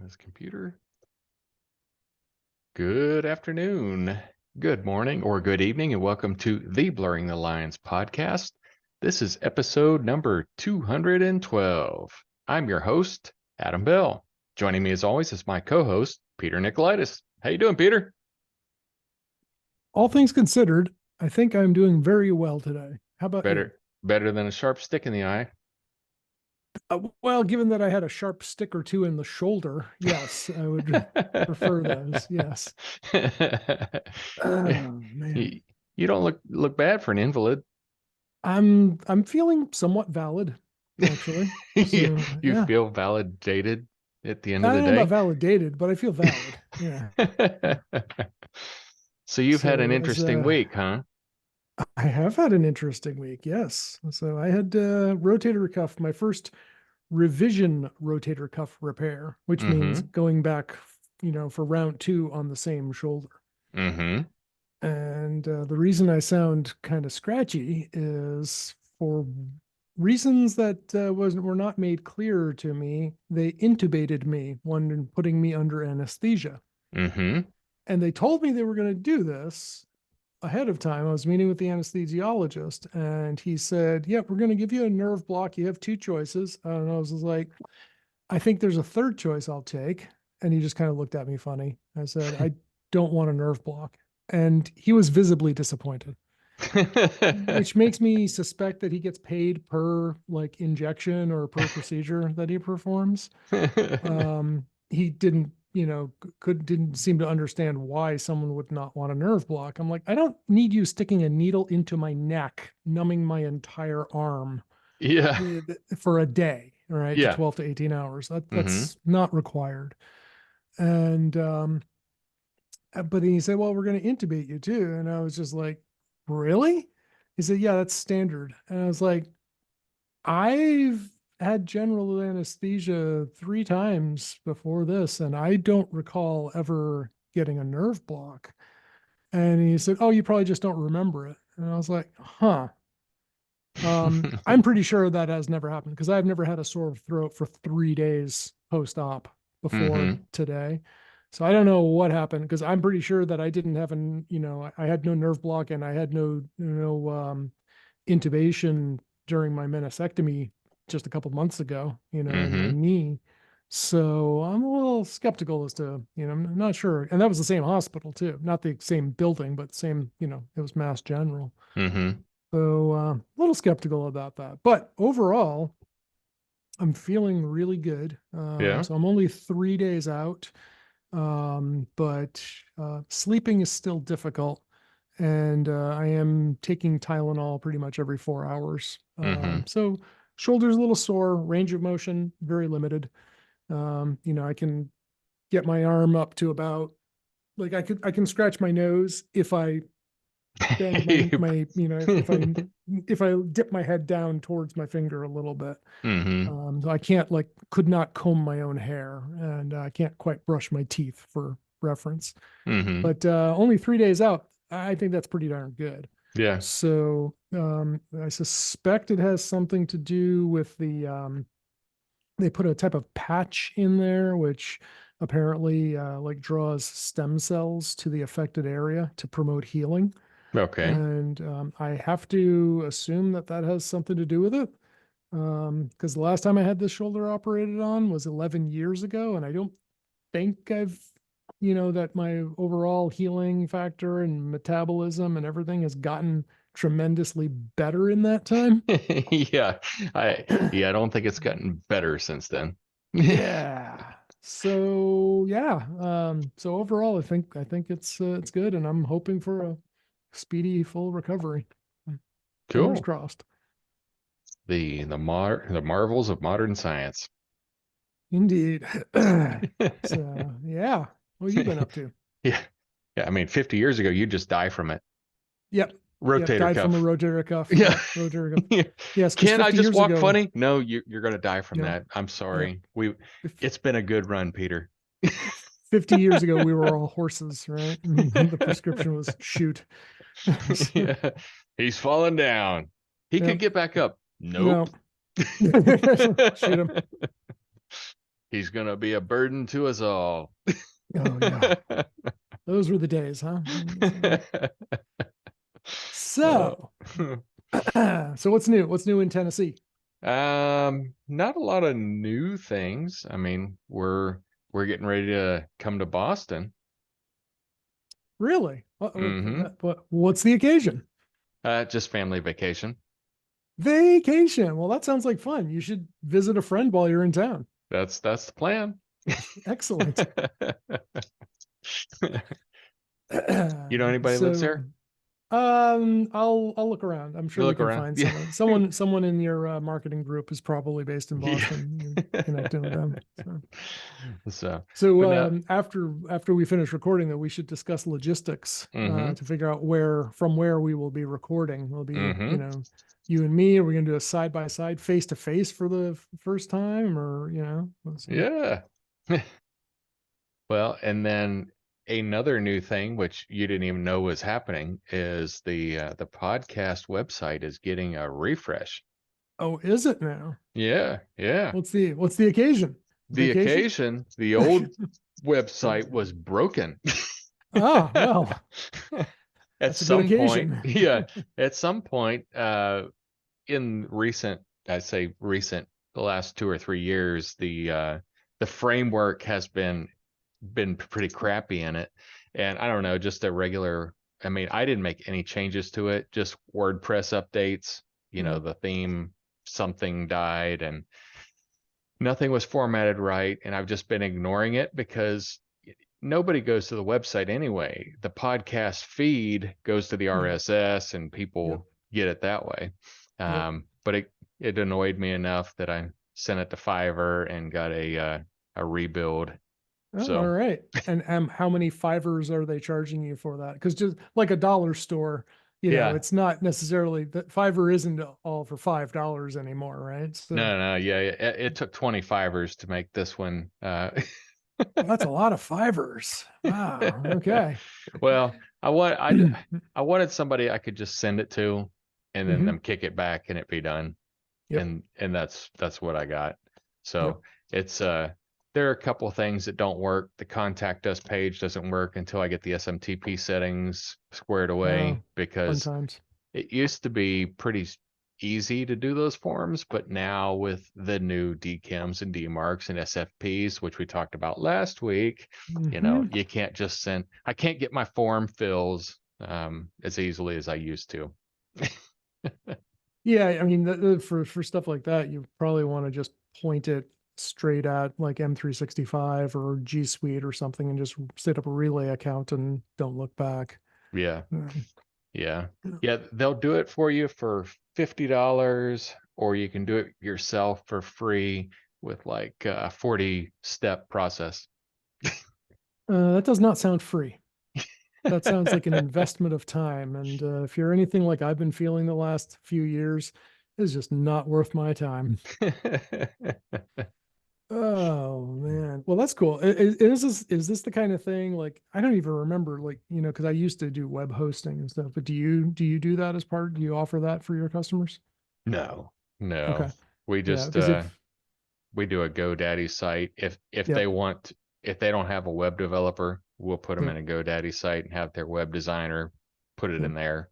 As computer. Good afternoon, good morning, or good evening, and welcome to the Blurring the Lines podcast. This is episode number 212. I'm your host, Adam Bell. Joining me as always is my co-host, Peter Nikolaidis. How you doing, Peter? All things considered, I think I'm doing very well today. How about you? Better than a sharp stick in the eye. Well, given that I had a sharp stick or two in the shoulder, yes, I would prefer those. Yes. Oh man, you, you don't look bad for an invalid. I'm feeling somewhat valid, actually. you, So you yeah, feel validated at the end of I the don't know about day. validated, but I feel valid. Yeah, yeah. So you've had an So as interesting week, huh? I have had an interesting week. Yes. So I had rotator cuff, my first revision rotator cuff repair, which means Mm-hmm. going back, for round two on the same shoulder. Mm-hmm. And the reason I sound kind of scratchy is for reasons that were not made clear to me. They intubated me, one putting me under anesthesia, Mm-hmm. and they told me they were going to do this ahead of time. I was meeting with the anesthesiologist, and he said, "Yep, we're going to give you a nerve block. You have two choices." And I was like, "I think there's a third choice I'll take." And he just kind of looked at me funny. I said, "I don't want a nerve block." And he was visibly disappointed, which makes me suspect that he gets paid per like injection or per procedure that he performs. He didn't, didn't seem to understand why someone would not want a nerve block. I'm like, I don't need you sticking a needle into my neck, numbing my entire arm Yeah. for a day, right? To Yeah. 12 to 18 hours. Mm-hmm. That's not required. And but he said, "Well, we're going to intubate you too." And I was just like, "Really?" He said, "Yeah, that's standard." And I was like, "I've had general anesthesia 3 times before this, and I don't recall ever getting a nerve block." And he said, "Oh, you probably just don't remember it." And I was like, "Huh." I'm pretty sure that has never happened because I've never had a sore throat for 3 days post-op before Mm-hmm. today. So I don't know what happened because I'm pretty sure that I didn't have I had no nerve block and I had no intubation during my meniscectomy just a couple months ago, in my Mm-hmm. knee. So I'm a little skeptical as to, I'm not sure. And that was the same hospital too, not the same building, but same, it was Mass General. Mm-hmm. So a little skeptical about that. But overall, I'm feeling really good. Yeah. So I'm only 3 days out, but sleeping is still difficult. And I am taking Tylenol pretty much every 4 hours. Mm-hmm. So shoulder's a little sore, range of motion very limited. I can get my arm up to about like I can scratch my nose if I bend my if I dip my head down towards my finger a little bit. Mm-hmm. So I can't could not comb my own hair, and I can't quite brush my teeth for reference. Mm-hmm. But only 3 days out, I think that's pretty darn good. Yeah. So I suspect it has something to do with they put a type of patch in there, which apparently draws stem cells to the affected area to promote healing. Okay. And I have to assume that that has something to do with it. Because the last time I had this shoulder operated on was 11 years ago, and I don't think that my overall healing factor and metabolism and everything has gotten tremendously better in that time. Yeah. I don't think it's gotten better since then. Yeah. So yeah. So overall, I think it's good, and I'm hoping for a speedy full recovery. Fingers Cool. crossed. The marvels of modern science. Indeed. So yeah. What have you been up to? Yeah. Yeah. I mean, 50 years ago, you'd just die from it. Yep. Yep. Rotator Died from a cuff. rotator cuff. Yeah. Yep. Rotator cuff. Yes, because Can I 50 just years walk ago, funny? No, you're going to die from no, that. I'm no. sorry. If It's been a good run, Peter. 50 years ago, we were all horses, right? The prescription was shoot. So, Yeah. He's fallen down. He could yep. get back up. No. Nope. Shoot him. He's gonna be a burden to us all. Oh yeah. Those were the days, huh? Uh, So, so what's new? What's new in Tennessee? not a lot of new things. I mean, we're getting ready to come to Boston. Really? Mm-hmm. What's the occasion? Just family vacation. Vacation. Well, that sounds like fun. You should visit a friend while you're in town. That's the plan. Excellent. You know anybody lives So, there? I'll look around. I'm You sure we look can around. find Yeah. someone in your marketing group is probably based in Yeah. Boston. You're connecting with them. So. So, but So no. after we finish recording, that we should discuss logistics Mm-hmm. to figure out from where we will be recording. Will be Mm-hmm. you and me. Are we going to do a side by side, face to face for the first time, or we'll see. Yeah. Well, and then another new thing, which you didn't even know was happening, is the podcast website is getting a refresh. Oh, is it now? Yeah, yeah. What's the occasion? The Vacation? occasion, the old website was broken. Ah, well, At that's a good some point, occasion. yeah, at some point, in recent, I say recent, the last 2 or 3 years, the framework has been pretty crappy in it. And I don't know, just a regular, I mean, I didn't make any changes to it, just WordPress updates, Yeah. the theme, something died and nothing was formatted right. And I've just been ignoring it because nobody goes to the website anyway. The podcast feed goes to the Yeah. RSS and Yep. people get it that way. Yep. But it annoyed me enough that I sent it to Fiverr and got a rebuild. Oh, all So right. And how many fivers are they charging you for that? Because just like a dollar store, yeah, it's not necessarily that Fiverr isn't all for $5 anymore, right? So no, yeah, it took 20 Fivers to make this one. well, that's a lot of fivers. Wow. Okay. Well, I wanted somebody I could just send it to and then them Hmm. kick it back and it be done. Yep. And that's what I got. Yep. So it's there are a couple of things that don't work. The contact us page doesn't work until I get the SMTP settings squared away Fun because times. it used to be pretty easy to do those forms, but now with the new DKIMs and DMARCs and SFPs, which we talked about last week, Hmm. you can't just send. I can't get my form fills as easily as I used to. Yeah. I mean, for stuff like that, you probably want to just point it straight at like M365 or G Suite or something and just set up a relay account and don't look back. Yeah, Um, yeah, yeah. They'll do it for you for $50, or you can do it yourself for free with like a 40-step process. that does not sound free. That sounds like an investment of time. And if you're anything like I've been feeling the last few years, it's just not worth my time. Oh man. Well, that's cool. Is this the kind of thing like I don't even remember like, because I used to do web hosting and stuff, but do you do that as part? Do you offer that for your customers? No, no. Okay. We Yeah, just because if we do a GoDaddy site. If yep, they want, if they don't have a web developer, we'll put them yep, in a GoDaddy site and have their web designer put it yep, in there.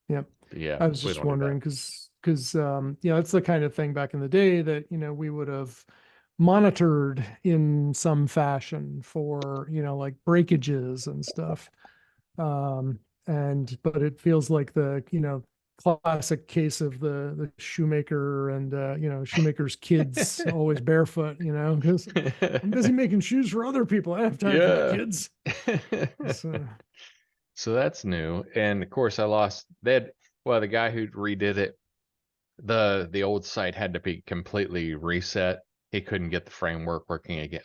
yep. But yeah, I was we just don't do that. wondering because it's the kind of thing back in the day that we would have monitored in some fashion for like breakages and stuff. And but it feels like the classic case of the shoemaker and shoemaker's kids always barefoot, because I'm busy making shoes for other people. I don't have time for my Yeah. kids. So So that's new. And of course I lost well, the guy who redid it, the old site had to be completely reset. He couldn't get the framework working again.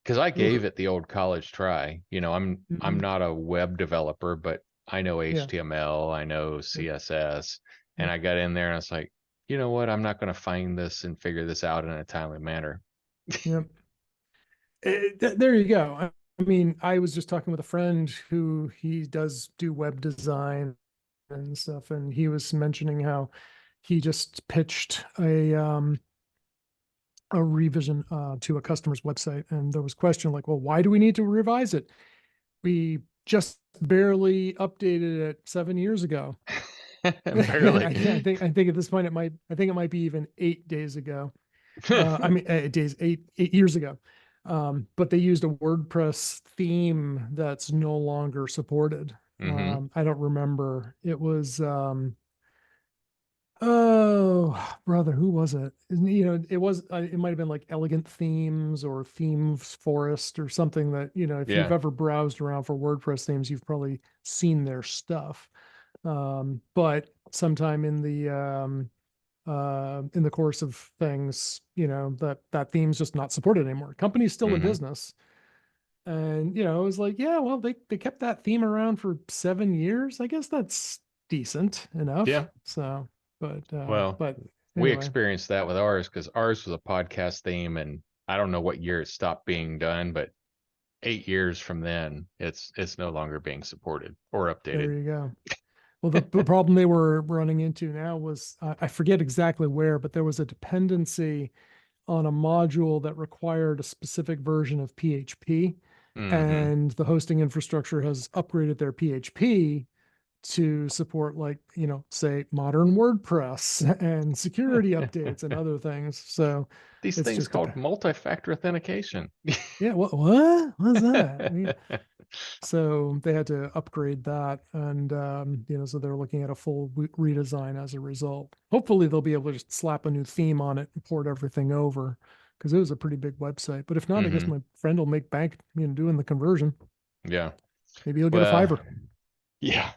Because I gave ugh. it the old college try. I'm Mhm. not a web developer, but I know Yeah. HTML, I know Yep. CSS, and Yep. I got in there and I was like, you know what? I'm not going to find this and figure this out in a timely manner. Yep. There you go. I mean, I was just talking with a friend who he does do web design and stuff, and he was mentioning how he just pitched a revision to a customer's website, and there was a question like, well, why do we need to revise it? We just barely updated it 7 years ago. Barely. I think at this point I think it might be even 8 days ago. I mean, 8 days, 8 years ago. But they used a WordPress theme that's no longer supported. Hmm. I don't remember. It was, oh, brother, who was it? It was, it might have been like Elegant Themes or Themes Forest or something that, if you've Yeah. ever browsed around for WordPress themes, you've probably seen their stuff. But sometime in the course of things, that theme's just not supported anymore. Company's still in Hmm. business. And, it was like, yeah, well, they kept that theme around for 7 years. I guess that's decent enough. Yeah. So, Well, but we anyway, experienced that with ours because ours was a podcast theme, and I don't know what year it stopped being done, but 8 years from then, it's no longer being supported or there updated. you go. Well, the problem they were running into now was, I forget exactly where, but there was a dependency on a module that required a specific version of PHP. Hmm. And the hosting infrastructure has upgraded their PHP to support, like, say modern WordPress and security updates and other things. So These it's things just called multi-factor authentication. yeah, what was that? So they had to upgrade that, and so they're looking at a full redesign as a result. Hopefully, they'll be able to just slap a new theme on it and port everything over, because it was a pretty big website. But if not, I guess Hmm. my friend will make bank, doing the conversion. Yeah. Maybe he'll get a Well, fiver. yeah.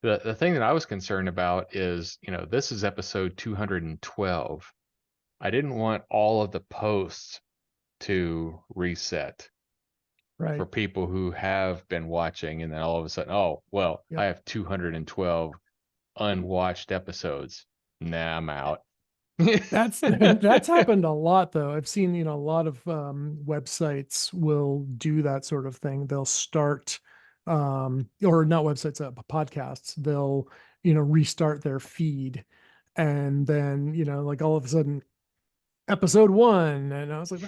The thing that I was concerned about is, this is episode 212. I didn't want all of the posts to reset for Right. people who have been watching, and then all of a sudden, oh, well, I Yep. have 212 unwatched episodes. Nah, I'm out. That's happened a lot though. I've seen, a lot of websites will do that sort of thing. They'll start or not websites, podcasts. They'll, restart their feed, and then, like all of a sudden episode one, and I was like,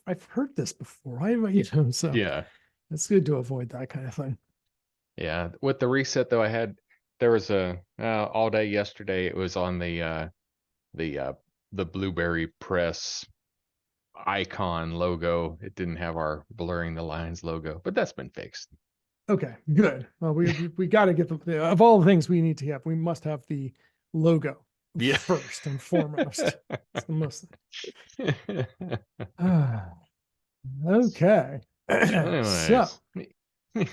I've heard this before. Why am I, so Yeah. it's good to avoid that kind of thing. Yeah. With the reset though, there was a all day yesterday. It was on the uh the Blueberry Press icon logo. It didn't have our blurring the lines logo, but that's been fixed. Okay, good. Well, we got to get of all the things we need to have, we must have the logo Yeah. first and foremost. It's the most. Okay. So So, anyways,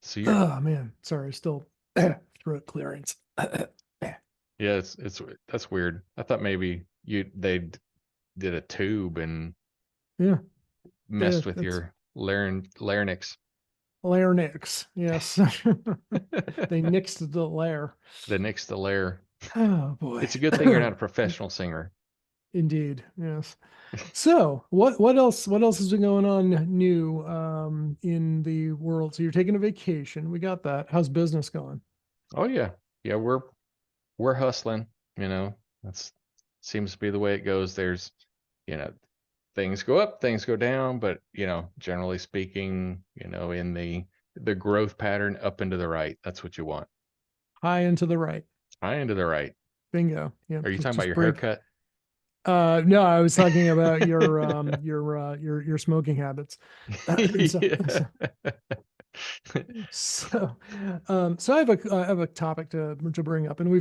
so you're oh man, sorry, still throat clearance. yeah, it's that's weird. I thought maybe they did a tube and Yeah, yeah, messed with that's your larynx. larynx. Yes, they nixed the lair. The next the layer. Oh boy. It's a good thing you're not a professional singer. Indeed, yes. So, what else has been going on new in the world? So you're taking a vacation. We got that. How's business going? Oh yeah. Yeah, we're hustling, you know. That's seems to be the way it goes. There's, you know, things go up, things go down, but generally speaking, in the growth pattern up and to the right. That's what you want. High and to the right. High and to the right. Bingo. Yeah, Are you talking about just your break. haircut? No, I was talking about your smoking habits. So, Yeah. so, so I have a topic to bring up, and we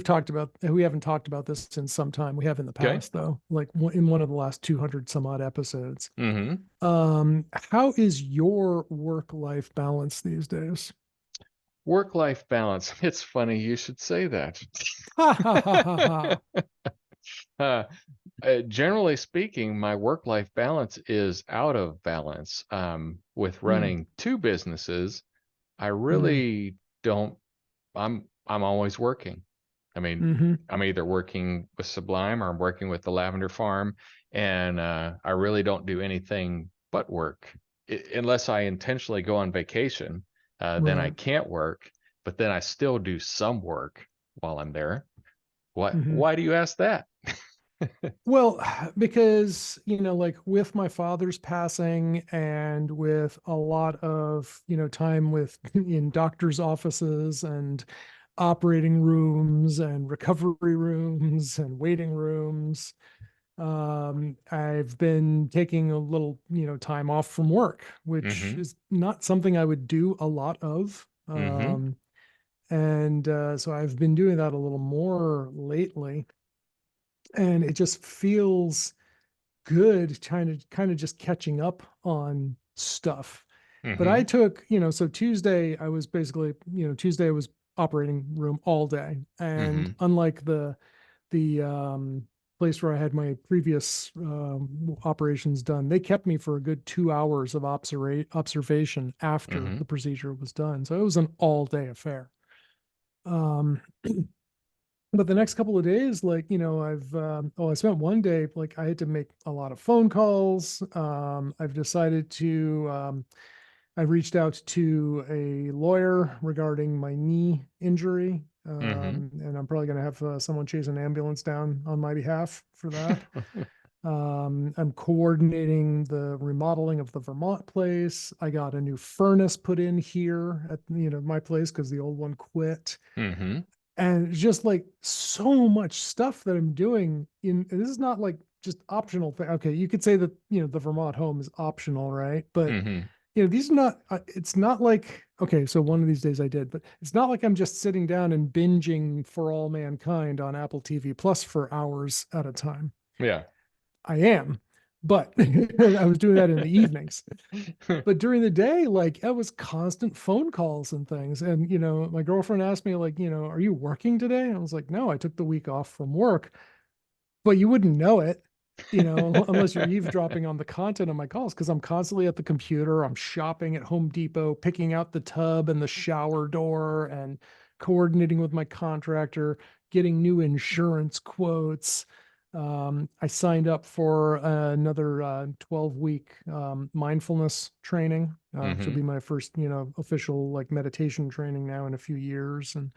haven't talked about this in some time. We have in the Okay. past though, like in one of the last 200 some odd episodes. Mm-hmm. How is your work-life balance these days? Work-life balance. It's funny you should say that. Ha ha ha ha ha. Uh, Generally speaking, my work-life balance is out of balance. With Mm, running two businesses, I mm, really don't. I'm always working. I mean, mm-hmm. I'm either working with Sublime or I'm working with the Lavender Farm, and I really don't do anything but work unless I intentionally go on vacation. Then I Right. can't work, but then I still do some work while I'm there. What? Mm-hmm. Why do you ask that? Well, because, like with my father's passing and with a lot of, time with in doctor's offices and operating rooms and recovery rooms and waiting rooms, I've been taking a little, time off from work, which Mm-hmm. is not something I would do a lot of. Mm-hmm. And so I've been doing that a little more lately, and it just feels good trying to kind of just catching up on stuff. But I Mm-hmm. took, so Tuesday I was basically, Tuesday I was operating room all day. And Mm-hmm. unlike the place where I had my previous operations done, they kept me for a good 2 hours of observation after Mm-hmm. the procedure was done. So it was an all day affair. Um, but the next couple of days, like, I spent one day, like, I had to make a lot of phone calls. I've decided to, I reached out to a lawyer regarding my knee injury. Mm-hmm. And I'm probably going to have someone chase an ambulance down on my behalf for that. I'm coordinating the remodeling of the Vermont place. I got a new furnace put in here at, my place because the old one quit. Mm-hmm. And it's just like so much stuff that I'm doing and this is not like just optional thing. Okay, you could say that, the Vermont home is optional, right? But Mm-hmm. these are not, it's not like, okay, so one of these days I did, but it's not like I'm just sitting down and binging For All Mankind on Apple TV Plus for hours at a time. Yeah. I am, but I was doing that in the evenings. But during the day, like it was constant phone calls and things. And, my girlfriend asked me, like, are you working today? I was like, no, I took the week off from work, but you wouldn't know it, unless you're eavesdropping on the content of my calls, because I'm constantly at the computer. I'm shopping at Home Depot, picking out the tub and the shower door and coordinating with my contractor, getting new insurance quotes. I signed up for another 12-week mindfulness training, which will Mm-hmm. be my first, official like meditation training now in a few years. And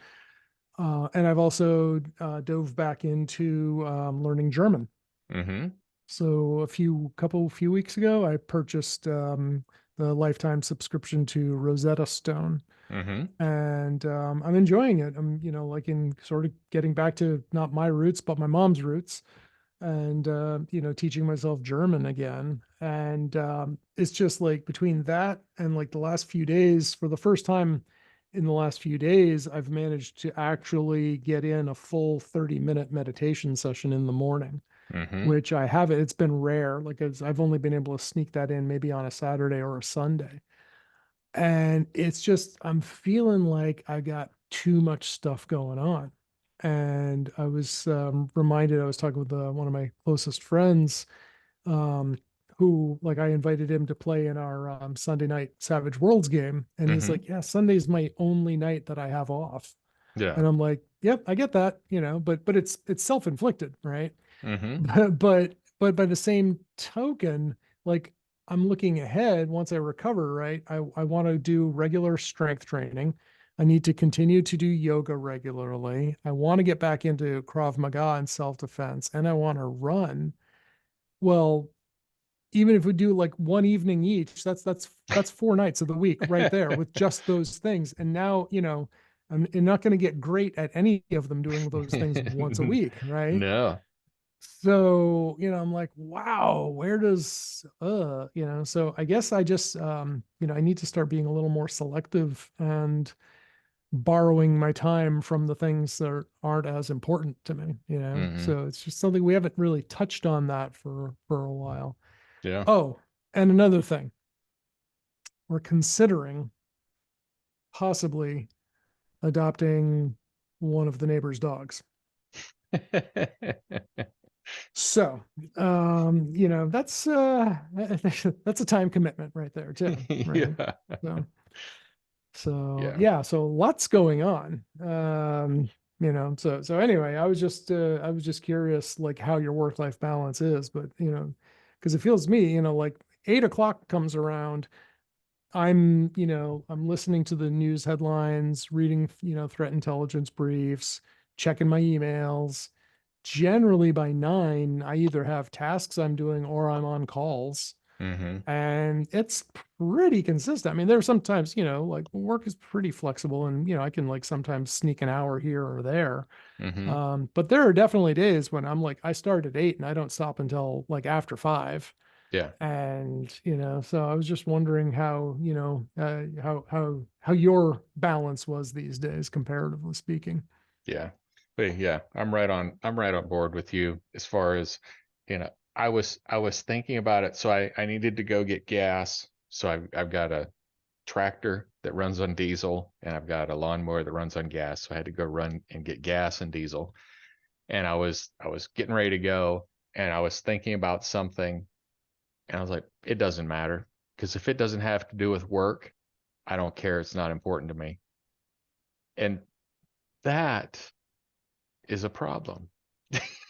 I've also dove back into learning German. Mm-hmm. So few weeks ago, I purchased the lifetime subscription to Rosetta Stone, Mm-hmm. and I'm enjoying it. I'm, like in sort of getting back to not my roots, but my mom's roots, and teaching myself German again. And it's just like between that and like the last few days, for the first time in the last few days, I've managed to actually get in a full 30-minute meditation session in the morning, Mm-hmm. which I haven't. It's been rare. Like I've only been able to sneak that in maybe on a Saturday or a Sunday. And it's just, I'm feeling like I got too much stuff going on. And I was reminded, I was talking with one of my closest friends, um, who, like, I invited him to play in our Sunday night Savage Worlds game. And he's Mm-hmm. like, yeah, Sunday's my only night that I have off. Yeah. And I'm like, yep, I get that, but it's self-inflicted, right? Mm-hmm. But by the same token, like I'm looking ahead once I recover, right? I want to do regular strength training. I need to continue to do yoga regularly. I want to get back into Krav Maga and self-defense, and I want to run. Well, even if we do like one evening each, that's 4 nights of the week right there with just those things. And now, I'm not going to get great at any of them doing those things once a week, right? No. So, I'm like, wow, where does so I guess I just I need to start being a little more selective and borrowing my time from the things that aren't as important to me. Mm-hmm. So it's just something we haven't really touched on that for a while. Yeah. Oh, and another thing, we're considering possibly adopting one of the neighbor's dogs. So, that's a time commitment right there too, right? Yeah. So, so Yeah. yeah, so lots going on. So anyway, I was just curious like how your work-life balance is, but because it feels to me, like 8 o'clock comes around, I'm listening to the news headlines, reading, threat intelligence briefs, checking my emails, generally by 9, I either have tasks I'm doing or I'm on calls. Mm-hmm. And it's pretty consistent. I mean, there's sometimes, like work is pretty flexible and, I can like sometimes sneak an hour here or there. Mm-hmm. But there are definitely days when I'm like, I start at 8 and I don't stop until like after 5. Yeah. And, so I was just wondering how, how your balance was these days, comparatively speaking. Yeah. But yeah, I'm right on board with you as far as, I was thinking about it. So I needed to go get gas. So I've got a tractor that runs on diesel and I've got a lawnmower that runs on gas. So I had to go run and get gas and diesel. And I was getting ready to go and I was thinking about something and I was like, it doesn't matter. Because if it doesn't have to do with work, I don't care. It's not important to me. And that is a problem.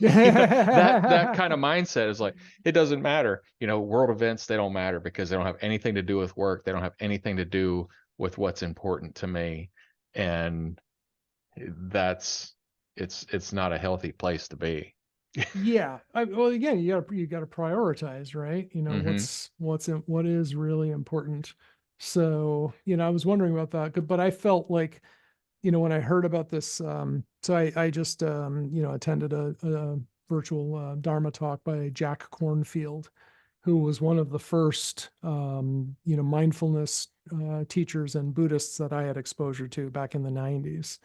That kind of mindset is like, it doesn't matter. World events, they don't matter because they don't have anything to do with work. They don't have anything to do with what's important to me. And that's it's not a healthy place to be. Yeah. Well, again, you gotta prioritize, right? Mm-hmm. What is really important. So, I was wondering about that, but I felt like, when I heard about this, so I just, attended a virtual Dharma talk by Jack Cornfield, who was one of the first, mindfulness teachers and Buddhists that I had exposure to back in the 90s.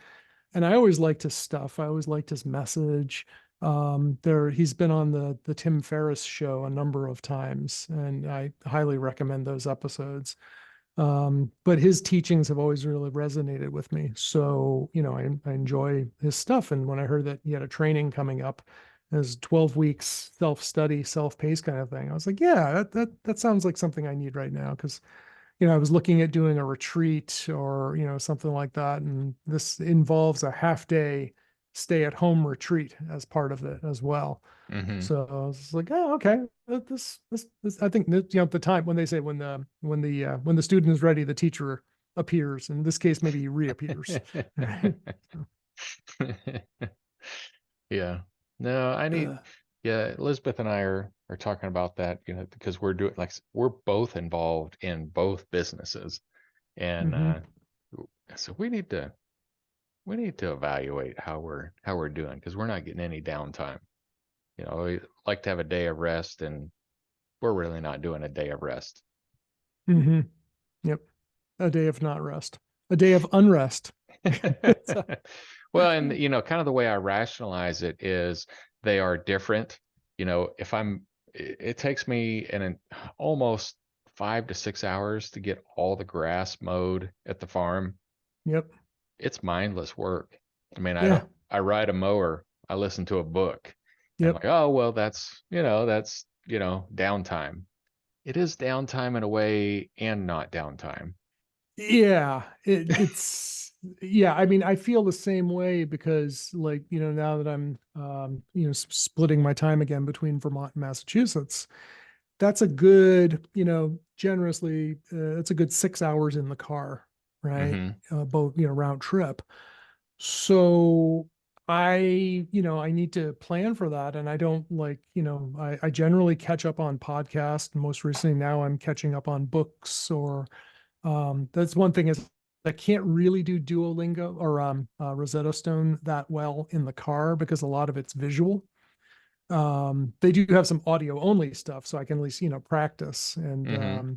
And I always liked his stuff. I always liked his message. He's been on the Tim Ferriss show a number of times, and I highly recommend those episodes. But his teachings have always really resonated with me. So, I enjoy his stuff. And when I heard that he had a training coming up as 12 weeks self-study, self-paced kind of thing, I was like, yeah, that sounds like something I need right now. Because, I was looking at doing a retreat or, something like that. And this involves a half day stay at home retreat as part of it as well. Mm-hmm. So I was like, oh, okay. I think that, the time when they say when the student is ready, the teacher appears. In this case, maybe he reappears. Right? Yeah. No, I need, Uh, yeah, Elizabeth and I are talking about that, because we're doing like we're both involved in both businesses. And mhm. so we need to evaluate how we're doing because we're not getting any downtime. We like to have a day of rest and we're really not doing a day of rest. Mhm. Yep. A day of not rest, a day of unrest. So, Well, and kind of the way I rationalize it is they are different. If it takes me almost 5 to 6 hours to get all the grass mowed at the farm. yep. It's mindless work. I mean, Yeah. I ride a mower, I listen to a book, and Yep. like, oh, well, that's downtime. It is downtime in a way and not downtime. Yeah, yeah, I mean, I feel the same way because like, now that I'm splitting my time again between Vermont and Massachusetts, that's a good, generously, it's a good 6 hours in the car, right? Mm-hmm. Both, round trip. So I need to plan for that. And I don't like, I generally catch up on podcasts. Most recently now I'm catching up on books or that's one thing is I can't really do Duolingo or Rosetta Stone that well in the car because a lot of it's visual. They do have some audio only stuff, so I can at least practice. And Mm-hmm.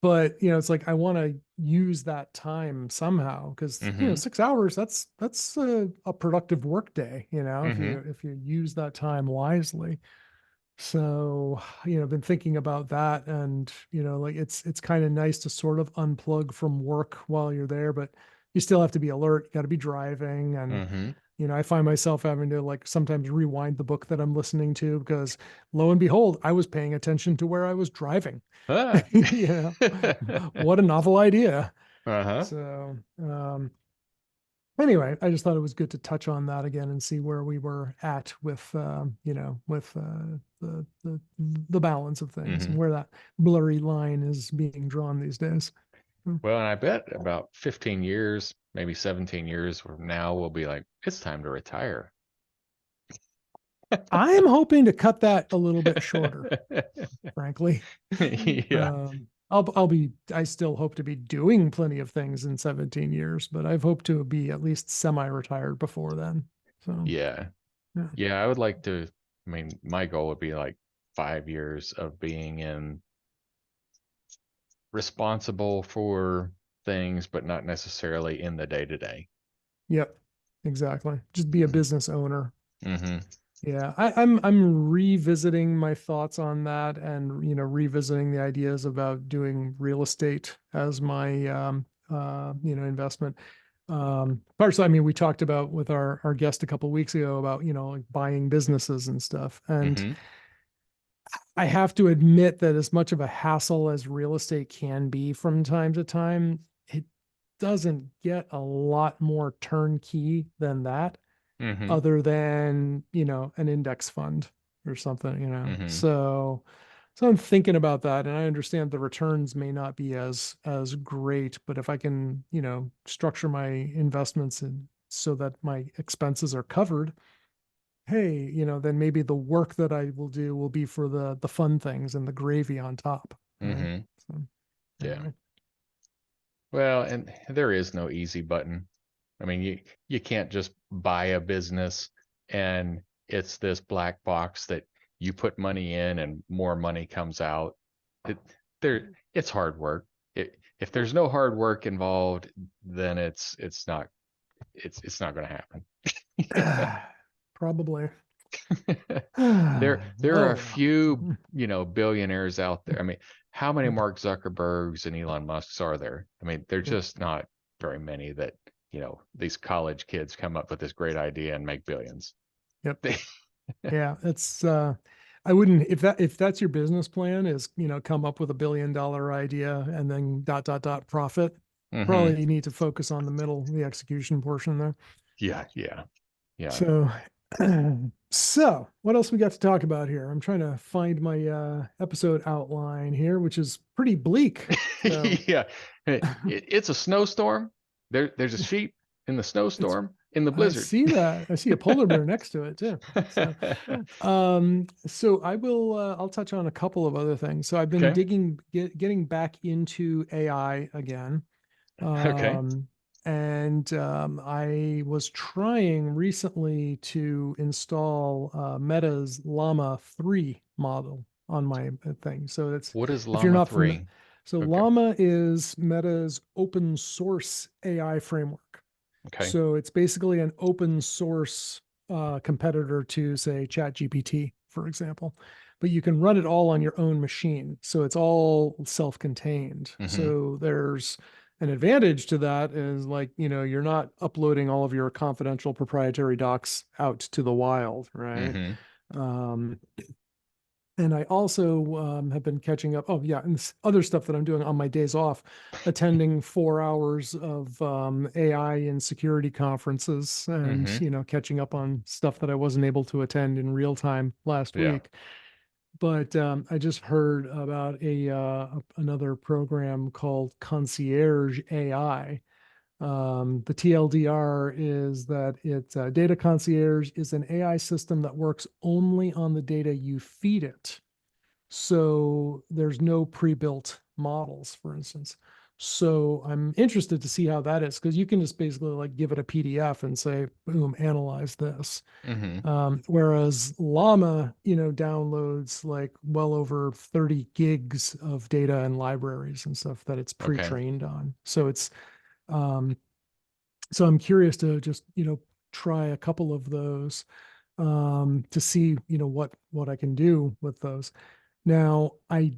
but it's like I want to use that time somehow because Mm-hmm. 6 hours that's a productive work day. If Mm-hmm. you use that time wisely. So, I've been thinking about that and, like it's kind of nice to sort of unplug from work while you're there, but you still have to be alert. You got to be driving and, Mm-hmm. I find myself having to like sometimes rewind the book that I'm listening to because lo and behold, I was paying attention to where I was driving. Ah. You know, what a novel idea. Uh-huh. So, anyway, I just thought it was good to touch on that again and see where we were at with with the balance of things Mm-hmm. and where that blurry line is being drawn these days. Mm. Well, and I bet about 15 years, maybe 17 years from now, we'll be like, it's time to retire. I'm hoping to cut that a little bit shorter, frankly. Yeah. I still hope to be doing plenty of things in 17 years, but I've hoped to be at least semi-retired before then. So, Yeah. yeah. Yeah. I would like to, I mean, my goal would be like 5 years of being in responsible for things, but not necessarily in the day to day. Yep, exactly. Just be a business owner. Mm-hmm. Yeah, I'm revisiting my thoughts on that, and revisiting the ideas about doing real estate as my investment. Partially, I mean, we talked about with our guest a couple of weeks ago about like buying businesses and stuff, and Mm-hmm. I have to admit that as much of a hassle as real estate can be from time to time, it doesn't get a lot more turnkey than that, Mm-hmm. other than, an index fund or something. Mm-hmm. So I'm thinking about that, and I understand the returns may not be as great, but if I can, structure my investments and so that my expenses are covered, hey, then maybe the work that I will do will be for the fun things and the gravy on top, right? Mm-hmm. So Yeah. anyway. Well, and there is no easy button. I mean, you can't just buy a business and it's this black box that you put money in and more money comes out. It, it's hard work. If there's no hard work involved, then it's not going to happen. Probably. There are Oh a well. few, billionaires out there. I mean, how many Mark Zuckerbergs and Elon Musks are there? I mean, they're Yep. just not very many that, these college kids come up with this great idea and make billions. Yep. Yeah, it's I wouldn't, if that's your business plan is, come up with $1 billion idea and then dot dot dot profit, Hmm. probably you need to focus on the middle, the execution portion there. Yeah, yeah, yeah. So so what else we got to talk about here? I'm trying to find my episode outline here, which is pretty bleak. So Yeah. It's a snowstorm. There's a sheep in the it's snowstorm in the I blizzard. see that. I see a polar bear next to it too. So I'll touch on a couple of other things. So I've been Okay. getting back into AI again. Okay. Um, and I was trying recently to install Meta's Llama 3 model on my thing. So it's, What is if you're Llama not familiar, 3? so Okay. Llama is Meta's open source AI framework. Okay. So it's basically an open source competitor to, say, ChatGPT, for example. But you can run it all on your own machine. So it's all self-contained. Mm-hmm. So there's an advantage to that is, like, you're not uploading all of your confidential proprietary docs out to the wild, right? Mm-hmm. Um, and I also have been catching up. Oh, yeah, and this other stuff that I'm doing on my days off, attending 4 hours of AI and security conferences, and Mm-hmm. catching up on stuff that I wasn't able to attend in real time last Yeah. week. But I just heard about another program called Concierge AI. The TLDR is that it's Data Concierge is an AI system that works only on the data you feed it. So there's no pre-built models, for instance. So I'm interested to see how that is, because you can just basically like give it a PDF and say, boom, analyze this. Mm-hmm. Whereas Llama, downloads like well over 30 gigs of data and libraries and stuff that it's Okay. pre-trained on. Um, so I'm curious to just, try a couple of those to see, what I can do with those. Now, I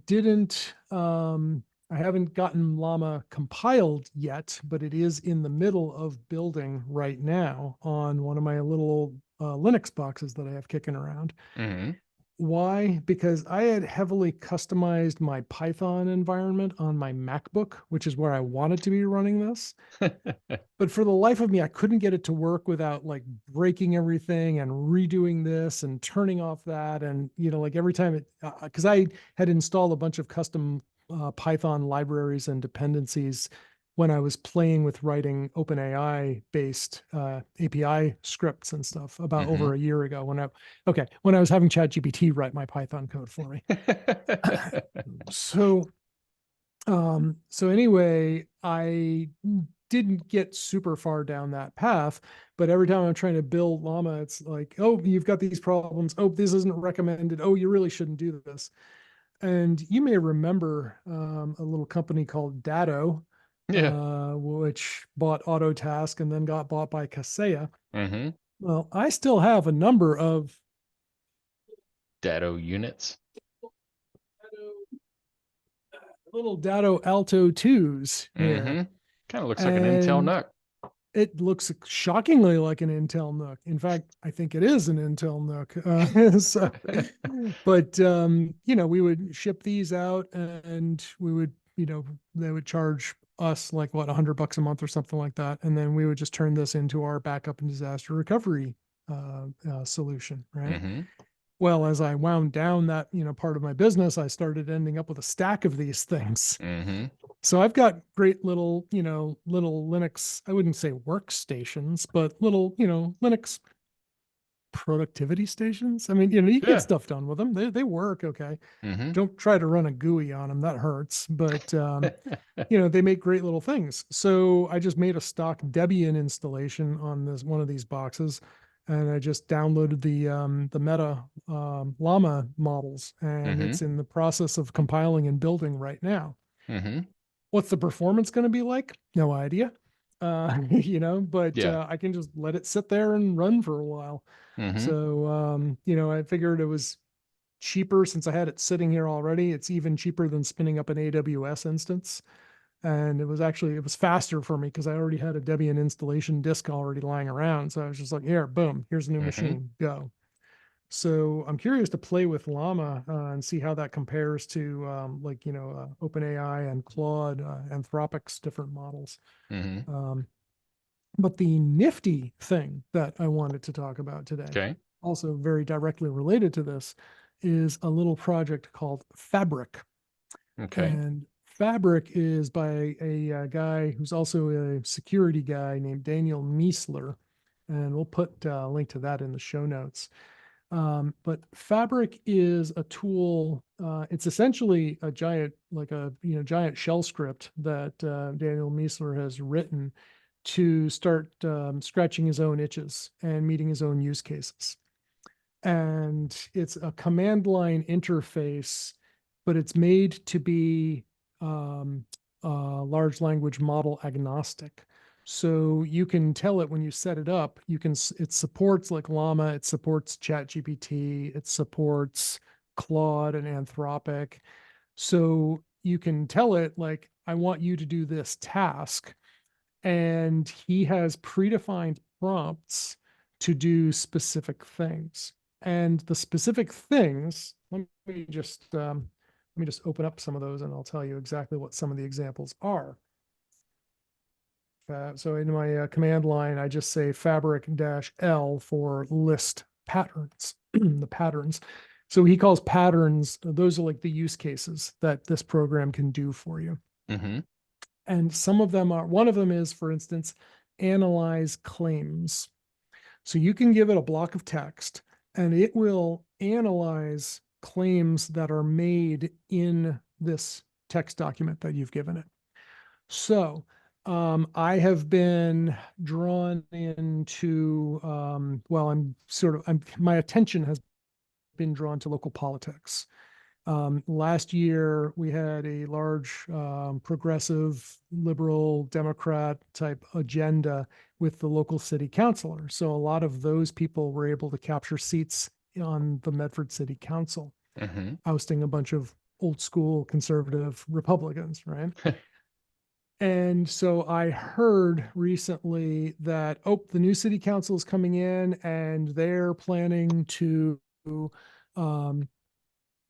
haven't gotten Llama compiled yet, but it is in the middle of building right now on one of my little old Linux boxes that I have kicking around. Mm-hmm. Why? Because I had heavily customized my Python environment on my MacBook, which is where I wanted to be running this. But for the life of me, I couldn't get it to work without like breaking everything and redoing this and turning off that. And, like every time because I had installed a bunch of custom Python libraries and dependencies when I was playing with writing OpenAI based API scripts and stuff about over a year ago when I was having ChatGPT write my Python code for me. So so anyway, I didn't get super far down that path, but every time I'm trying to build Llama, it's like, oh, you've got these problems. Oh, this isn't recommended. Oh, you really shouldn't do this. And you may remember a little company called Datto, Yeah. which bought Autotask and then got bought by Kaseya. Mm-hmm. Well, I still have a number of Dado units. little Datto Alto 2s here. Mm-hmm. Kind of looks like an Intel And NUC. it looks shockingly like an Intel NUC. In fact, I think it is an Intel NUC. But we would ship these out, and we would, they would charge us like what, $100 a month or something like that, and then we would just turn this into our backup and disaster recovery solution, right? Mm-hmm. Well, as I wound down that, part of my business, I started ending up with a stack of these things. Mm-hmm. So I've got great little, little Linux, I wouldn't say workstations, but little, Linux productivity stations. I mean, you get Yeah. stuff done with them. They work okay. Mm-hmm. Don't try to run a GUI on them. That hurts. But they make great little things. So I just made a stock Debian installation on this one of these boxes, and I just downloaded the Meta Llama models, and Mm-hmm. it's in the process of compiling and building right now. Mm-hmm. What's the performance going to be like? No idea. But Yeah. I can just let it sit there and run for a while. Mm-hmm. So, I figured it was cheaper since I had it sitting here already. It's even cheaper than spinning up an AWS instance. And it was faster for me because I already had a Debian installation disk already lying around. So I was just like, here, boom, here's a new Mm-hmm. machine, go. So I'm curious to play with Llama and see how that compares to OpenAI and Claude, Anthropic's different models. Mm-hmm. But the nifty thing that I wanted to talk about today, Okay. also very directly related to this, is a little project called Fabric. Okay. And Fabric is by a guy who's also a security guy named Daniel Miesler. And we'll put a link to that in the show notes. But Fabric is a tool. It's essentially a giant, giant shell script that Daniel Miesler has written to start scratching his own itches and meeting his own use cases. And it's a command line interface, but it's made to be large language model agnostic. So you can tell it when you set it up, it supports like Llama, it supports ChatGPT, it supports Claude and Anthropic. So you can tell it like, I want you to do this task. And he has predefined prompts to do specific things. And the specific things, let me just open up some of those and I'll tell you exactly what some of the examples are. So in my command line, I just say fabric-L for list patterns, the patterns. So he calls patterns, those are like the use cases that this program can do for you. Mm-hmm. And one of them is, for instance, analyze claims. So you can give it a block of text and it will analyze claims that are made in this text document that you've given it. So I have been drawn into, my attention has been drawn to local politics. Last year, we had a large progressive, liberal, Democrat type agenda with the local city councilor. So a lot of those people were able to capture seats on the Medford City Council, Mm-hmm. ousting a bunch of old school conservative Republicans, right? And so I heard recently that, the new city council is coming in and they're planning to,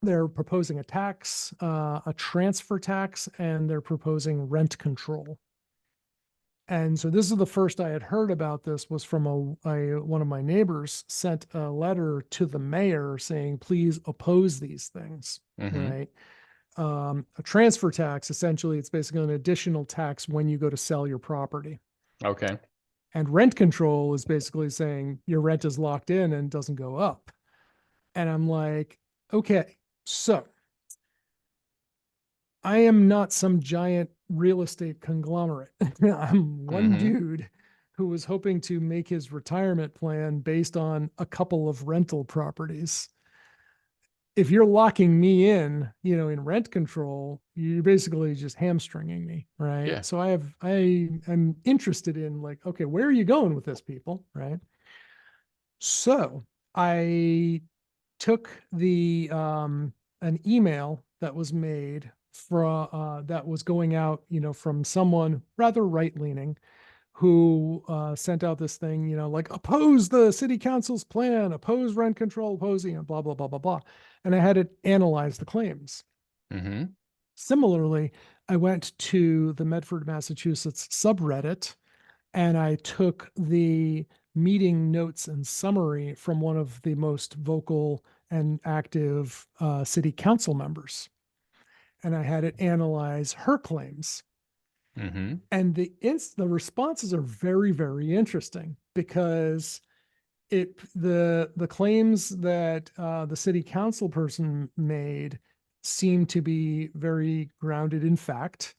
they're proposing a tax, a transfer tax, and they're proposing rent control. And so this is the first I had heard about this was from one of my neighbors sent a letter to the mayor saying, please oppose these things, Mm-hmm. right? A transfer tax, essentially, it's basically an additional tax when you go to sell your property. Okay. And rent control is basically saying your rent is locked in and doesn't go up. And I'm like, okay, so I am not some giant real estate conglomerate. I'm one Mm-hmm. dude who was hoping to make his retirement plan based on a couple of rental properties. If you're locking me in, in rent control, you're basically just hamstringing me, right? Yeah. So I'm interested in like, okay, where are you going with this, people, right? So I took the an email that was made from that was going out, from someone rather right leaning who sent out this thing, like oppose the city council's plan, oppose rent control, opposing, blah blah blah blah blah, and I had it analyze the claims. Mm-hmm. Similarly, I went to the Medford, Massachusetts subreddit and I took the meeting notes and summary from one of the most vocal and active city council members. And I had it analyze her claims. Mm-hmm. And the responses are very, very interesting because the claims that the city council person made seem to be very grounded in fact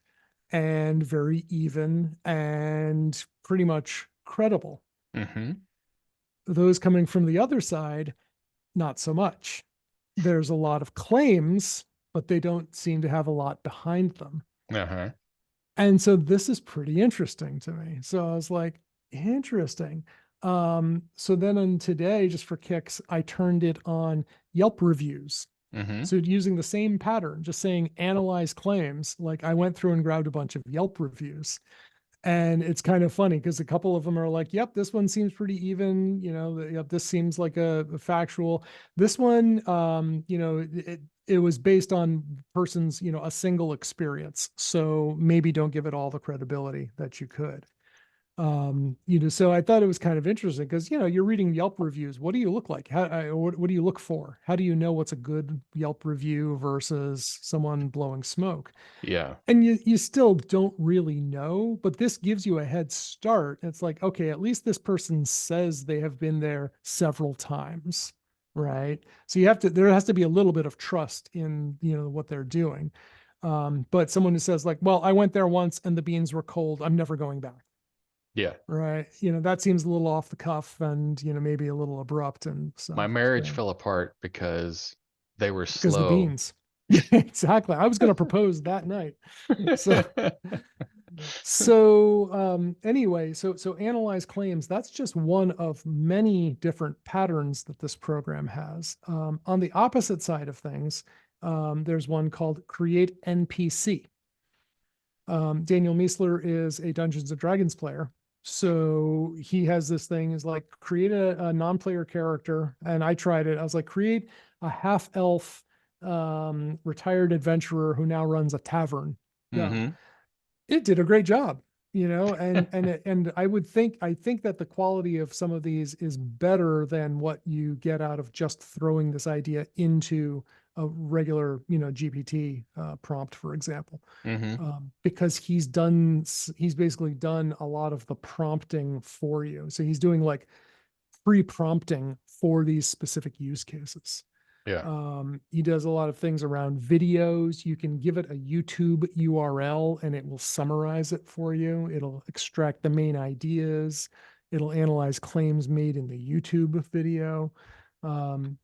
and very even and pretty much credible. Mm-hmm. Those coming from the other side, not so much. There's a lot of claims, but they don't seem to have a lot behind them. Uh-huh. And so this is pretty interesting to me. So I was like, interesting. So then on today, just for kicks, I turned it on Yelp reviews. Mm-hmm. So using the same pattern, just saying analyze claims, like I went through and grabbed a bunch of Yelp reviews. And it's kind of funny because a couple of them are like, yep, this one seems pretty even. Yep, this seems like a factual. This one, it was based on person's, a single experience. So maybe don't give it all the credibility that you could. So I thought it was kind of interesting because, you're reading Yelp reviews. What do you look like? What do you look for? How do you know what's a good Yelp review versus someone blowing smoke? Yeah. And you still don't really know, but this gives you a head start. It's like, okay, at least this person says they have been there several times, right? So there has to be a little bit of trust in, what they're doing. But someone who says like, well, I went there once and the beans were cold, I'm never going back, Yeah. right? That seems a little off the cuff and, maybe a little abrupt and My stuff. marriage So fell apart because they were because the slow. beans. Yeah, exactly. I was going to propose that night. So anyway, so analyze claims, that's just one of many different patterns that this program has. On the opposite side of things, there's one called create NPC. Daniel Miesler is a Dungeons and Dragons player. So he has this thing is like create a non-player character. And I tried it. I was like, create a half elf retired adventurer who now runs a tavern. Go. Mm-hmm. It did a great job, and I think that the quality of some of these is better than what you get out of just throwing this idea into a regular, GPT prompt, for example, Mm-hmm. because he's basically done a lot of the prompting for you. So he's doing like pre-prompting for these specific use cases. Yeah. He does a lot of things around videos. You can give it a YouTube URL and it will summarize it for you. It'll extract the main ideas. It'll analyze claims made in the YouTube video.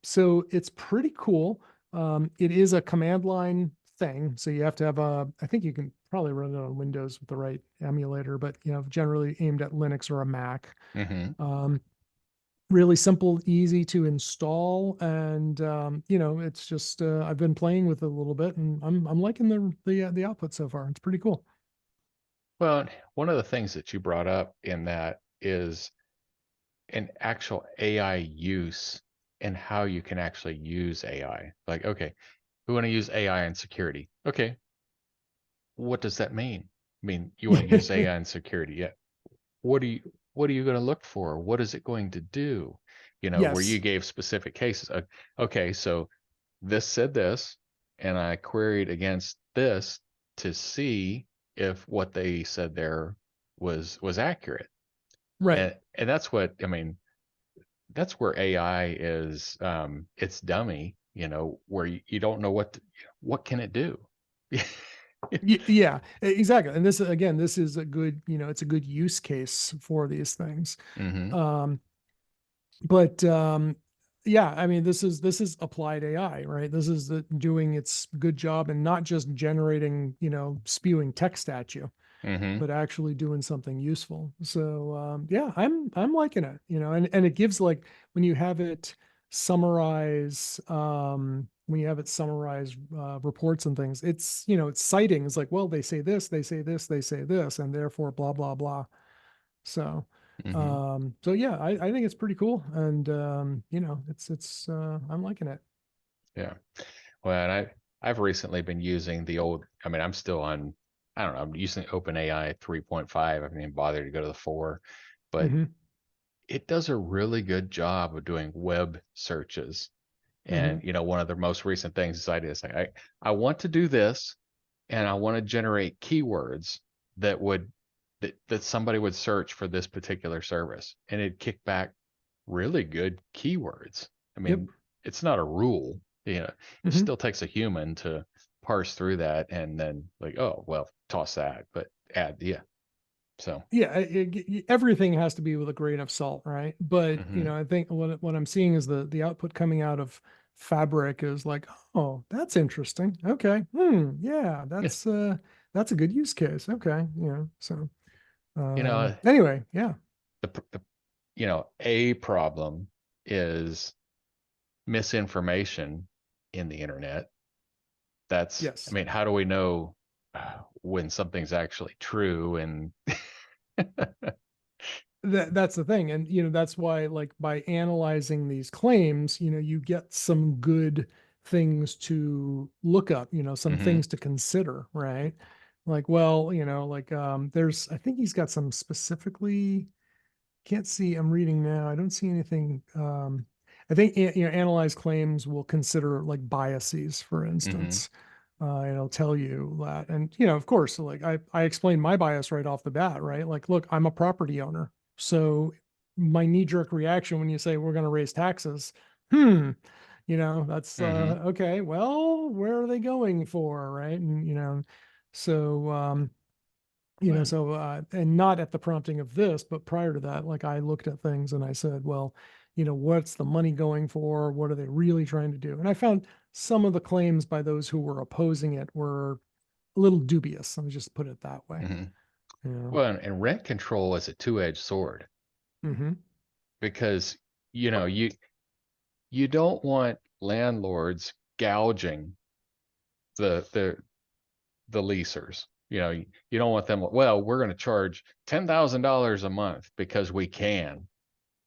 So it's pretty cool. It is a command line thing. So you have to have I think you can probably run it on Windows with the right emulator, but generally aimed at Linux or a Mac. Mm-hmm. Really simple, easy to install, and it's just I've been playing with it a little bit, and I'm liking the output so far. It's pretty cool. Well, one of the things that you brought up in that is an actual AI use and how you can actually use AI. Like, okay, we want to use AI in security. Okay, what does that mean? I mean, you want to use AI in security. Yeah. What are you going to look for? What is it going to do? Where you Yes. gave specific cases. Okay, so this said this, and I queried against this to see if what they said there was accurate. Right. And that's what I mean, that's where AI is it's dummy, where you don't know what can it do. Yeah, exactly. And this, again, this is a good, it's a good use case for these things. Mm-hmm. Um, but yeah, I mean, this is applied AI, right? This is doing its good job and not just generating, spewing text at you, Mm-hmm. but actually doing something useful. So yeah, I'm liking it, and it gives, like, when you have it summarize reports and things, it's citing, it's like, well, they say this, they say this, they say this, and therefore blah blah blah. So Mm-hmm. so yeah, I think it's pretty cool, and it's I'm liking it. Yeah. Well, and I've recently been using the old, I mean, I'm still on, I don't know, I'm using OpenAI 3.5. I haven't even bothered to go to the 4, but Hmm. it does a really good job of doing web searches. Hmm. And one of the most recent things is I want to do this, and I want to generate keywords that would that somebody would search for this particular service, and it'd kick back really good keywords. I Yep. mean, it's not a rule, it Hmm. still takes a human to parse through that and then like, oh, well, toss that, but add, yeah. So, Yeah, everything has to be with a grain of salt, right? But hmm I think what I'm seeing is the output coming out of Fabric is like, oh, that's interesting. Okay, yeah, yeah, that's a good use case. Okay, so you know, anyway, yeah, the a problem is misinformation in the internet. I yes, mean, how do we know when something's actually true? And that's the thing, and that's why, like, by analyzing these claims, you get some good things to look up, some hmm things to consider, right? Like, well, like, there's, I think he's got some specifically, can't see, I'm reading now, I don't see anything. I think analyze claims will consider, like, biases, for hmm instance. And it'll tell you that. And of course, like, I explained my bias right off the bat, right? Like, look, I'm a property owner. So my knee-jerk reaction when you say we're going to raise taxes, hmm, that's hmm okay, well, where are they going for, right? And so well, and not at the prompting of this, but prior to that, like, I looked at things and I said, well, what's the money going for? What are they really trying to do? And I found some of the claims by those who were opposing it were a little dubious. Let me just put it that way. hmm Yeah. well, and rent control is a two-edged sword Mm-hmm. because you don't want landlords gouging the the leasers. You don't want them, well, we're going to charge $10,000 a month because we can.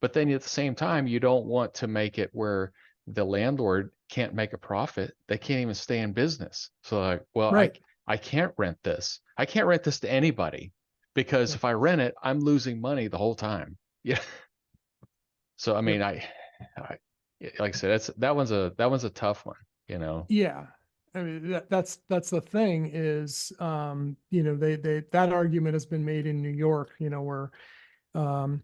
But then at the same time, you don't want to make it where the landlord can't make a profit. They can't even stay in business. So like, well, Right. I can't rent this. I can't rent this to anybody because Yep. if I rent it, I'm losing money the whole time. Yeah. So I Yep. mean, I like I said, that one's a tough one, you know. Yeah. I mean, that's the thing is, they that argument has been made in New York, where um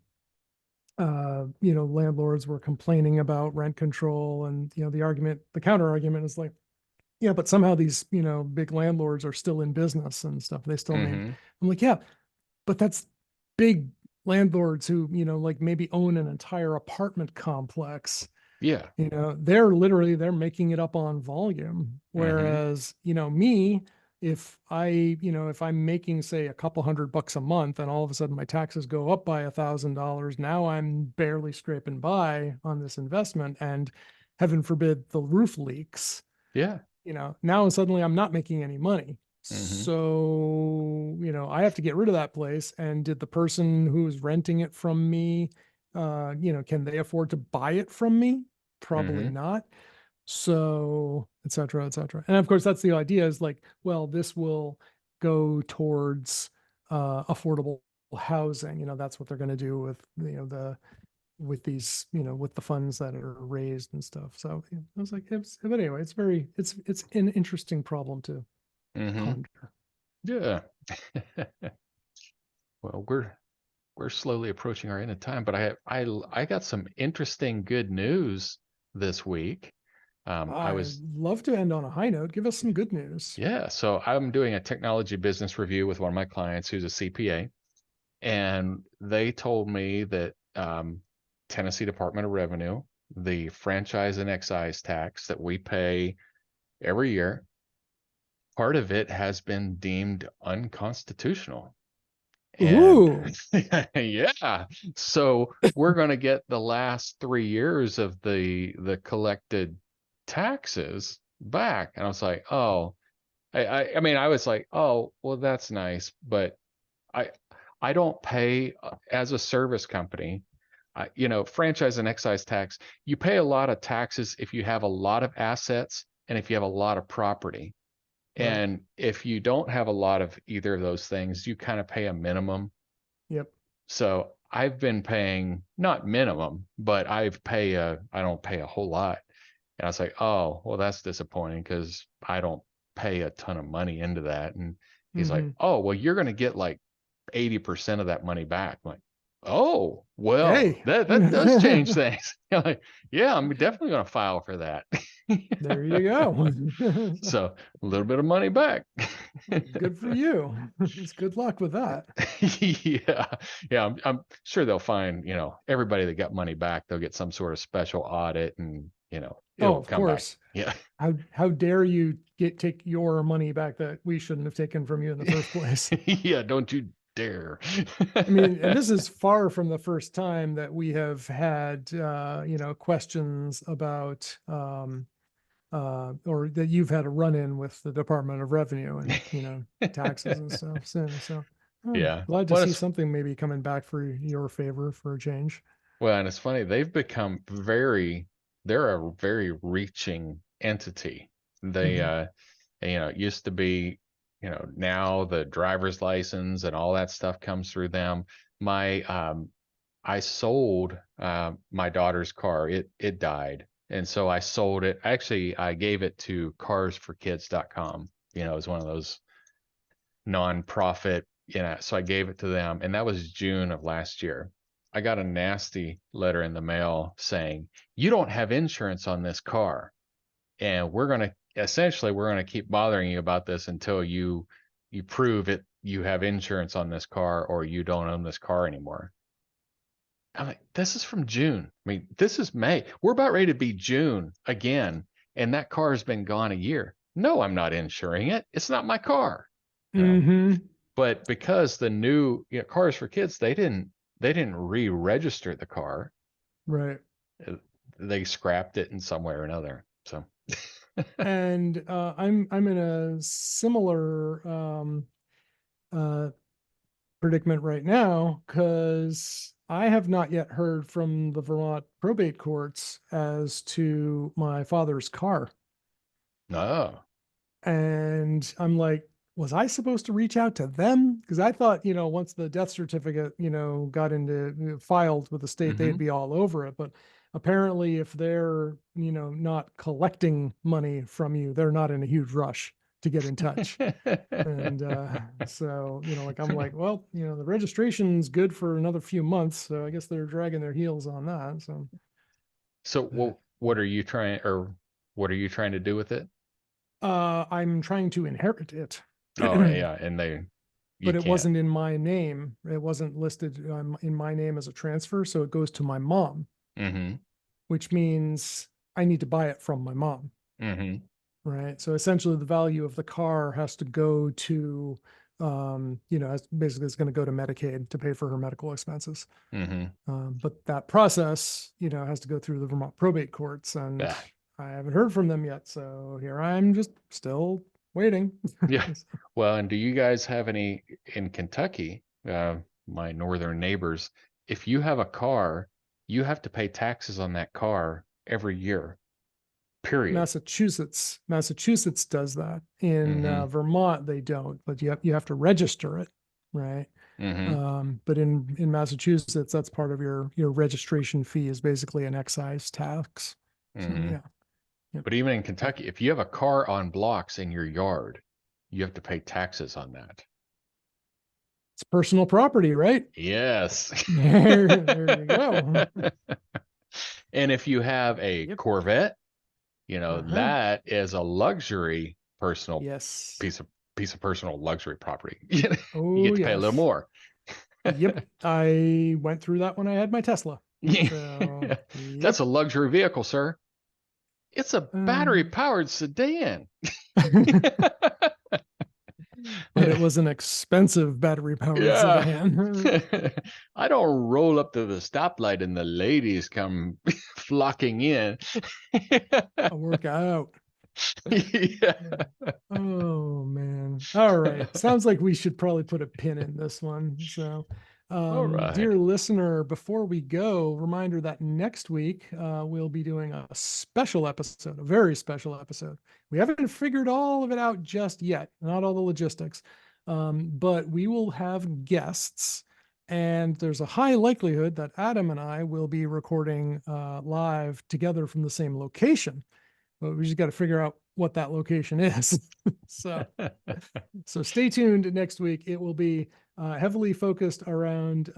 landlords were complaining about rent control, and the counter argument is like, yeah, but somehow these, big landlords are still in business and stuff. They still made. hmm I'm like, yeah, but that's big landlords who, like, maybe own an entire apartment complex. Yeah. They're making it up on volume. hmm Whereas, me, if I'm making, say, a couple $100 a month, and all of a sudden my taxes go up by $1,000, now I'm barely scraping by on this investment, and heaven forbid the roof leaks. Yeah. Now suddenly I'm not making any money. hmm So, I have to get rid of that place. And did the person who's renting it from me, can they afford to buy it from me? Probably hmm not. So, et cetera, et cetera. And of course, that's the idea, is like, well, this will go towards affordable housing. That's what they're going to do with, with these, with the funds that are raised and stuff. So I was like, but anyway, it's an interesting problem to Mm-hmm. ponder. Yeah. Well, we're slowly approaching our end of time, but I got some interesting good news this week. I I was love to end on a high note. Give us some good news. Yeah, so I'm doing a technology business review with one of my clients who's a CPA, and they told me that Tennessee Department of Revenue, the franchise and excise tax that we pay every year, part of it has been deemed unconstitutional. And Ooh, yeah, so we're going to get the last 3 years of the collected taxes back. And I was like, oh, I mean, I was like, oh, well, that's nice, but I I don't pay as a service company. Franchise and excise tax, you pay a lot of taxes if you have a lot of assets and if you have a lot of property. right. And if you don't have a lot of either of those things, you kind of pay a minimum. Yep. So I've been paying not minimum, but I don't pay a whole lot. And I was like, oh, well, that's disappointing because I don't pay a ton of money into that. And he's like, Mm-hmm. oh, well, you're going to get like 80% of that money back. I'm like, oh, well, Hey, that does change things. Like, yeah, I'm definitely going to file for that. there you go. So a little bit of money back. Good for you. It's good luck with that. Yeah, yeah. I'm sure they'll find, everybody that got money back, they'll get some sort of special audit, and Oh, it'll of come back. course. Yeah. How dare you take your money back that we shouldn't have taken from you in the first place? Yeah, don't you dare. I mean, and this is far from the first time that we have had questions about or that you've had a run-in with the Department of Revenue and taxes and stuff. So I'm Yeah. glad to Well, see it's something maybe coming back for your favor for a change. well, and it's funny, they've become they're a very reaching entity. They Hmm. it used to be, now the driver's license and all that stuff comes through them. My I sold my daughter's car. It died. And so I sold it. Actually, I gave it to carsforkids.com. It's one of those nonprofit, so I gave it to them. And that was June of last year. I got a nasty letter in the mail saying, you don't have insurance on this car. And we're going to keep bothering you about this until you prove it, you have insurance on this car or you don't own this car anymore. I'm like, this is from June. I mean, this is May. We're about ready to be June again, and that car has been gone a year. No, I'm not insuring it. It's not my car. You know. Hmm. But because the new cars for kids, they didn't re-register the car. Right. Uh, They scrapped it in some way or another. So And I'm in a similar uh, predicament right now because I have not yet heard from the Vermont probate courts as to my father's car. no. And I'm like, was I supposed to reach out to them? Because I thought, once the death certificate, got into filed with the state, they'd Hmm. be all over it. But apparently, if they're, not collecting money from you, they're not in a huge rush to get in touch. And so, like, I'm like, well, the registration's good for another few months. So I guess they're dragging their heels on that. So So, well, what are you trying to do with it? I'm trying to inherit it. Oh, yeah, and you But it can't. wasn't in my name. It wasn't listed in my name as a transfer. So it goes to my mom, Hmm. which means I need to buy it from my mom. Hmm. Right. So essentially, the value of the car has to go to, basically it's going to go to Medicaid to pay for her medical expenses. Hmm. But that process, has to go through the Vermont probate courts, and Yeah. I haven't heard from them yet. So here I'm just still waiting. Yeah. Well, and do you guys have any in Kentucky, my northern neighbors, if you have a car, you have to pay taxes on that car every year, period. Massachusetts does that. In Hmm. Vermont, they don't, but you have to register it, right? But in Massachusetts, that's part of your registration fee is basically an excise tax. So Mm-hmm. yeah. Yep. But even in Kentucky, if you have a car on blocks in your yard, you have to pay taxes on that. It's personal property, right? Yes. There you go. And if you have a Yep. Corvette, Uh-huh. that is a luxury personal Yes. piece of personal luxury property. You Oh get to pay a little yes. more. Yep. I went through that when I had my Tesla. So That's yep. a luxury vehicle, sir. It's a battery Um, powered sedan. but it was an expensive battery powered Yeah. sedan. I don't roll up to the stoplight and the ladies come flocking in. A workout. Yeah. Oh man. All right. Sounds like we should probably put a pin in this one. So, All right. dear listener, before we go, reminder that next week we'll be doing a special episode, a very special episode. We haven't figured all of it out just yet, not all the logistics, but we will have guests. And there's a high likelihood that Adam and I will be recording live together from the same location, but we just got to figure out what that location is. so, so stay tuned next week. It will be heavily focused around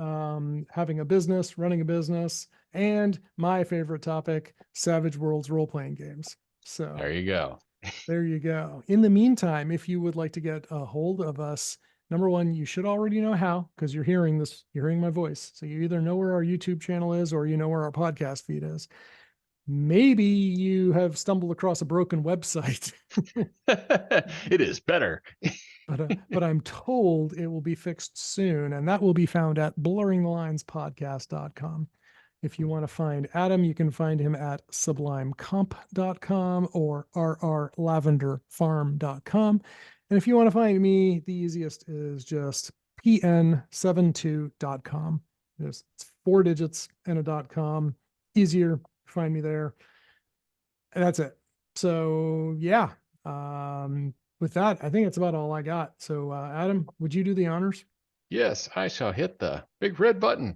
having a business, running a business, and my favorite topic, Savage Worlds role playing games. So There you go. there you go. In the meantime, if you would like to get a hold of us, number one, you should already know how because you're hearing this, you're hearing my voice. So you either know where our YouTube channel is or you know where our podcast feed is. Maybe you have stumbled across a broken website, It is better. but I'm told it will be fixed soon, and that will be found at blurringthelinespodcast.com. If you want to find Adam, you can find him at sublimecomp.com or rrlavenderfarm.com. And if you want to find me, the easiest is just pn72.com. It's 4 digits and a .com. Easier, find me there. And that's it. So yeah. With that, I think that's about all I got. So Adam, would you do the honors? Yes, I shall hit the big red button.